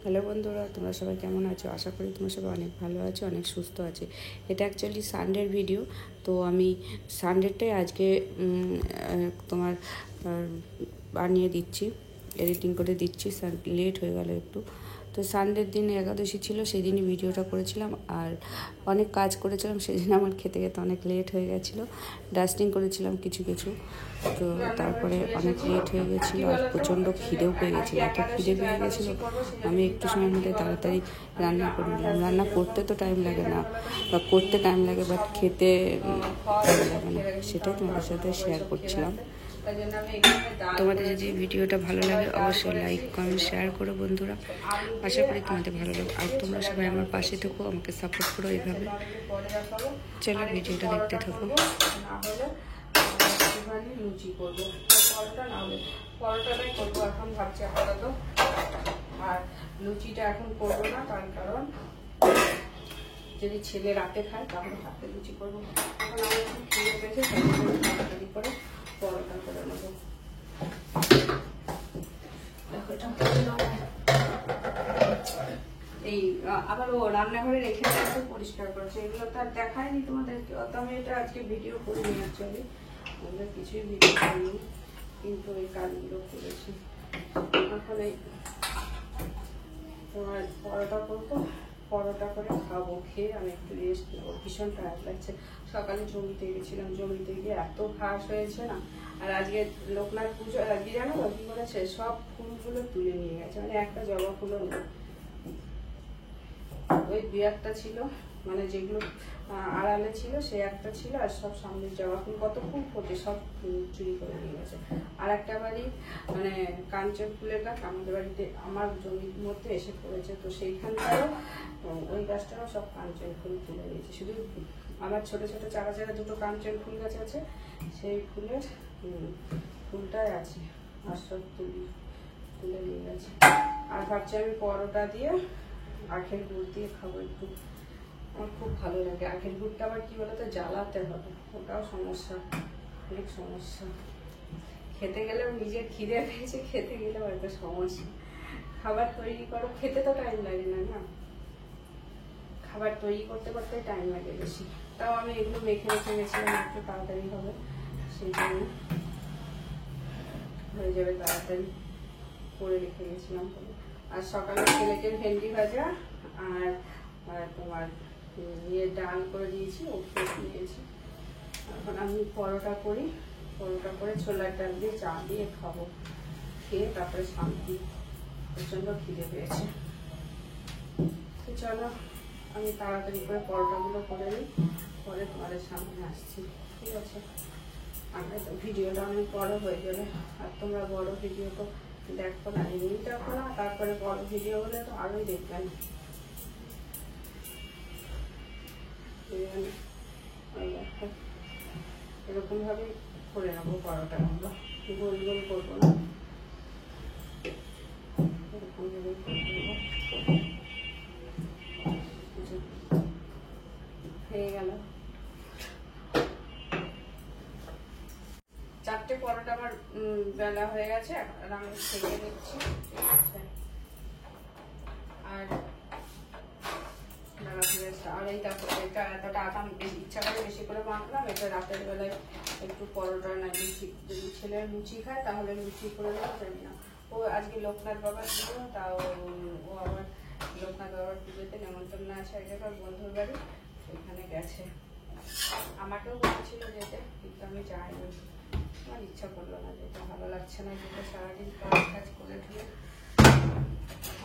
Hello বন্ধুরা, তোমরা সবাই কেমন আছো? আশা করি তোমরা সবাই অনেক ভালো আছো, অনেক সুস্থ আছে। এটা অ্যাকচুয়ালি সানডের ভিডিও। তো আমি সানডেটাই আজকে তোমার বানিয়ে দিচ্ছি, এডিটিং করে দিচ্ছি। লেট হয়ে গেল একটু। তো সানডের দিন একাদশী ছিল, সেই দিনই ভিডিওটা করেছিলাম। আর অনেক কাজ করেছিলাম, সেই জন্য আমার খেতে খেতে অনেক লেট হয়ে গেছিলো। ডাস্টিং করেছিলাম কিছু কিছু, তো তারপরে অনেক লেট হয়ে গেছিলো। আর প্রচণ্ড খিদেও পেয়ে গেছিলো, এত খিদে পেয়ে গেছিলো আমি একটু সময়ের মধ্যে তাড়াতাড়ি রান্না করে নিলাম। রান্না করতে তো টাইম লাগে না, বা করতে টাইম লাগে, বাট খেতে টাইম লাগে না। সেটাই তোমাদের সাথে শেয়ার করছিলাম। তোমাদের যদি ভিডিওটা ভালো লাগে অবশ্যই লাইক কমেন্ট শেয়ার করো বন্ধুরা। আশা করি তোমাদের ভালো লাগে। আর তোমরা সবাই আমার পাশে থেকো, আমাকে সাপোর্ট করো এইভাবে। চলো ভিডিওটা দেখতে থাকো। লুচি করবো, পরোটা না হলে পরোটাটাই করবো এখন ভাবছি আপাতত। আর লুচিটা এখন করবো না, তার কারণ যদি ছেলে রাতে খায় তাহলে রাতে লুচি করবো। এখন আমি এখন খেয়ে পেয়েছে, তাড়াতাড়ি করে পরোটা করে নেবো। এই আবার ও রান্নাঘরে রেখে দিয়েছে, পরিষ্কার করেছে। এগুলো তো আর দেখায়নি তোমাদের, তো আমি এটা আজকে ভিডিও করিনি। অ্যাকচুয়ালি আমরা কিছুই ভিডিও করিনি, কিন্তু এই কাজগুলো করেছি। এখন এই তোমার পরোটা করবো, পরোটা করে খাবো। খেয়ে আমি একটু রেস্ট নেবো, ভীষণ টায়ার্ড লাগছে। সকালে জমিতে গেছিলাম, জমিতে গিয়ে এত ঘাস হয়েছে না। আর আজকে লোকনাথ পুজো, আজকে জানো তো কি করেছে, সব ফুলগুলো তুলে নিয়ে গেছে, মানে একটা জবা ফুলও নেই। ওই দু একটা ছিল, মানে যেগুলো আড়ালে ছিল সে একটা ছিল, আর সব সামনের জবা ফুল কত ফুল ফোটে সব চুরি করে নিয়ে গেছে। আর একটা বাড়ি মানে কাঞ্চন ফুলের গাছ আমাদের বাড়িতে, আমার জমির মধ্যে এসে পড়েছে, তো সেইখানটাও ওই গাছটাও সব কাঞ্চন ফুল তুলে নিয়েছে। শুধু আমার ছোট ছোট চারা চারা দুটো কাঞ্চন ফুল গাছ আছে, সেই ফুলের ফুলটাই আছে, আর সব তুলে নিয়ে গেছে। আর ভাবছি আমি পরোটা দিয়ে আখের গুড় দিয়ে খাবো একটু, আমার খুব ভালো লাগে। আখের গুড়টা আবার কি বলতো, জ্বালাতে হবে, ওটাও সমস্যা, অনেক সমস্যা। খেতে গেলেও নিজের খিদে পেয়েছে, খেতে গেলেও একটা সমস্যা। খাবার তৈরি করো, খেতে তো টাইম লাগে না, না খাবার তৈরি করতে করতে টাইম লাগে বেশি। তাও আমি এগুলো মেখে রেখে গেছিলাম, একটু তাড়াতাড়ি হবে, সেই জন্য হয়ে যাবে তাড়াতাড়ি করে রেখে গেছিলাম। আর সকালে ছেলেকে ভেন্ডি ভাজা আর তোমার ডাল করে দিয়েছি, ও খেয়ে নিয়েছি। এখন আমি পরোটা করি, পরোটা করে ছোলার ডাল দিয়ে চা দিয়ে খাবো। খেয়ে তারপরে শান্তি, প্রচন্ড খিদে পেয়েছে। তো চলো আমি তাড়াতাড়ি করে পরোটাগুলো করে নিই, পরে তোমাদের সামনে আসছি, ঠিক আছে? আমরা তো ভিডিওটা অনেক বড় হয়ে যাবে, আর তোমরা বড় ভিডিও তো দেখো না, এমনি দেখো না, তারপরে বড় ভিডিও হলে তো আরোই দেখবেন। এরকম ভাবে করে নেবো পরোটাগুলো, গোল গোল করবো না, এরকম ভাবে হয়ে গেল। চারটে পরোটা আমার বেলা হয়ে গেছে, আর আমি ছেড়ে দিচ্ছি, ঠিক আছে? আর আর এই দেখো, এটা এতটা আটা ইচ্ছা করে বেশি করে মাখলাম। এটা রাতের বেলায় একটু পরোটা না লুচি, যদি ছেলে লুচি খায় তাহলে লুচি করে দেবো, জানি না। ও আজকে লোকনাথ বাবার পুজো, তাও ও আবার লোকনাথ বাবার পুজোতে নেমন্তন্ন আছে এক জায়গায় বন্ধুর বাড়ি, সেখানে গেছে। আমাকেও বলেছিল যেতে, কিন্তু আমি যাইনি, আমার ইচ্ছা করলো না যেতে, ভালো লাগছে না যেতে, সারাদিন কাজ করে ঠুলে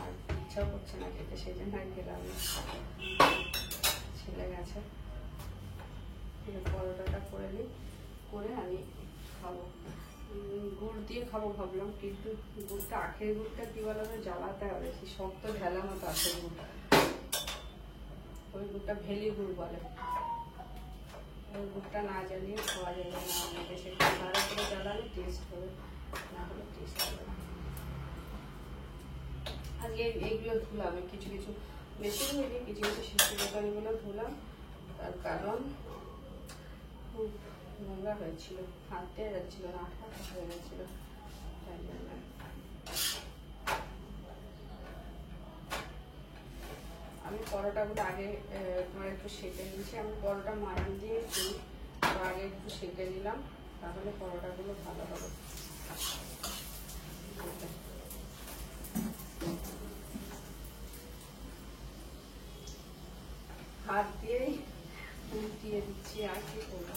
আর ইচ্ছাও করছে না যেতে, সেই জন্য আর গেলাম না। ছেলে গেছে, পরোটাটা করে নিই, করে আমি খাবো, গুড় দিয়ে খাবো ভাবলাম, কিন্তু গুড়টা আখের গুড়টা কি বলতো জ্বালাতে হবে, কি শক্ত ঢেলা মতো আখের গুড়টা, ওই গুড়টা ভেলি গুড় বলে, ওই গুড়টা না জ্বালিয়ে খাওয়া যাবে না আমাদের, সেটা ভালো করে জ্বালালে টেস্ট হবে, না হলে টেস্ট হবে না। আজকে এইগুলো ধুলাম, কিছু কিছু বেশি ধুইনি, কিছু কিছু শিশু দোকানগুলো ধুলাম, তার কারণ খুব নোংরা হয়েছিল, হাত দেওয়া যাচ্ছিল না, আঠা হয়ে গেছিল, তাই জন্য। আমি পরোটাগুলো আগে তোমার একটু সেঁকে নিয়েছি। আমি পরোটা ময়ান দিয়ে দিই, তো আগে একটু সেঁকে নিলাম, তাহলে পরোটাগুলো ভালো হবে। হাত দিয়েই উল্টিয়ে দিচ্ছি, আর কি করবো।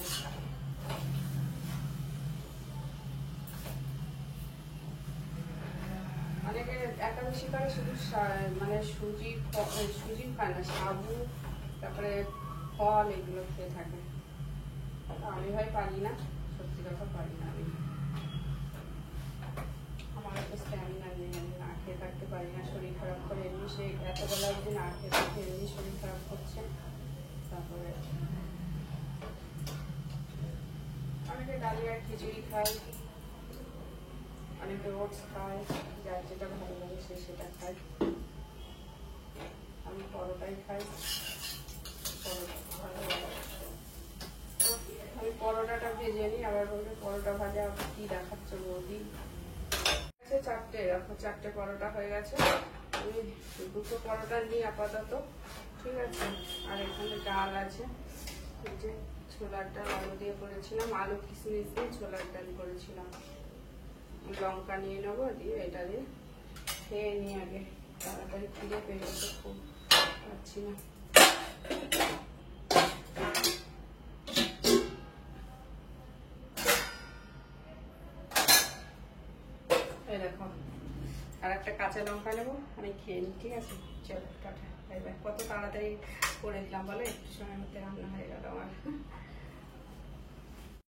অনেকে একাদশী করে শুধু মানে সুজি খায় না, সাবু তারপরে ফল এগুলো খেয়ে থাকে। আমি ভাই পারি না, সত্যি কথা পারি না। আমি আমার তো স্ট্যামিনা নেই, আমি না খেয়ে থাকতে পারি না, শরীর খারাপ করে। এমনি সে এতবেলা অবধি না খেয়ে থাকতে এমনি শরীর খারাপ করছে। তারপরে অনেকে ডালিয়া খিচুড়ি খায়, অনেকে ওটস খায়, যার যেটা ভালো লাগে সে সেটা খায়। আমি পরোটাই খাই, পরোটা ভালো লাগে। আমি পরোটাটা ভেজে নিই, আবার বলবে পরোটা ভাজা কি দেখাচ্ছ বৌদি। চারটে পরোটা হয়ে গেছে। আমি দুটো পরোটা নিই আপাতত, ঠিক আছে। আর এখানে ডাল আছে, এই যে ছোলার ডাল আলু দিয়ে করেছিলাম, আলু কিশমিশ দিয়ে ছোলার ডাল করেছিলাম। লঙ্কা নিয়ে নেবো, দিয়ে এটা দিয়ে খেয়ে নিই আগে, তাড়াতাড়ি খিদে পেয়ে গেছে, খুব পাচ্ছি না। এই দেখো, আর একটা কাঁচা লঙ্কা নেবো, আমি খেয়ে নিই, ঠিক আছে। চলো টাটা, বাই বাই। কত তাড়াতাড়ি করে দিলাম বলে, একটু সময়ের মধ্যে রান্না হয়ে গেল আমার।